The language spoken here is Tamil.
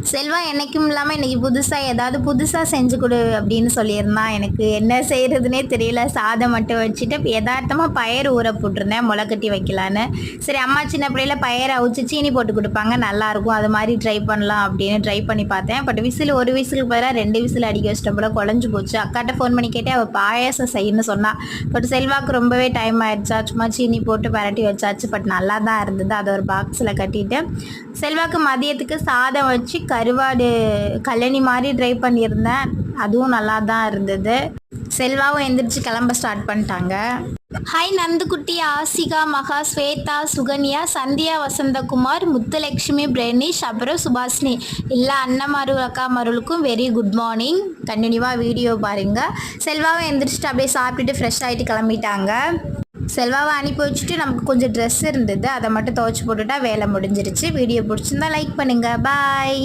செல்வா என்னைக்கும் இல்லாமல் இன்னைக்கு புதுசாக ஏதாவது புதுசாக செஞ்சு கொடு அப்படின்னு சொல்லியிருந்தான். எனக்கு என்ன செய்கிறதுனே தெரியல. சாதம் மட்டும் வச்சுட்டு யதார்த்தமாக பயறு ஊற போட்டிருந்தேன் முளைக்கட்டி வைக்கலான்னு. சரி அம்மா சின்ன பிள்ளையில பயரை அவிச்சு சீனி போட்டு கொடுப்பாங்க, நல்லாயிருக்கும், அது மாதிரி ட்ரை பண்ணலாம் அப்படின்னு ட்ரை பண்ணி பார்த்தேன். பட் விசில் ஒரு விசிலுக்கு பதிலாக 2 விசில் அடிக்க வச்சிட்ட போல குழஞ்சு போச்சு. அக்காட்ட ஃபோன் பண்ணி கேட்டேன், அவள் பாயாசம் செய்யணும்னு சொன்னான். பட் செல்வாக்கு ரொம்பவே டைம் ஆயிடுச்சா, சும்மா சீனி போட்டு பரட்டி வச்சாச்சு. பட் நல்லா தான் இருந்தது. அதை ஒரு பாக்ஸில் கட்டிட்டு செல்வாக்கு மதியத்துக்கு சாதம் வச்சு கருவாடு கல்லணி மாதிரி ட்ரை பண்ணியிருந்தேன். அதுவும் நல்லா தான் இருந்தது. செல்வாவும் எந்திரிச்சு கிளம்ப ஸ்டார்ட் பண்ணிட்டாங்க. ஹாய் நந்துக்குட்டி, ஆசிகா, மகா, ஸ்வேதா, சுகன்யா, சந்தியா, வசந்தகுமார், முத்துலட்சுமி, பிரனிஷ், அப்புறம் சுபாஷினி, எல்லா அண்ணமாரு அக்காமாருக்கும் வெரி குட் மார்னிங். கண்டினியூவாக வீடியோ பாருங்கள். செல்வாவும் எந்திரிச்சிட்டு அப்படியே சாப்பிட்டுட்டு ஃப்ரெஷ் ஆகிட்டு கிளம்பிட்டாங்க. செல்வாவை அனுப்பி வச்சுட்டு நமக்கு கொஞ்சம் ட்ரெஸ் இருந்தது, அதை மட்டும் துவைச்சி போட்டுட்டா வேலை முடிஞ்சிருச்சு. வீடியோ பிடிச்சிருந்தா லைக் பண்ணுங்கள். பாய்.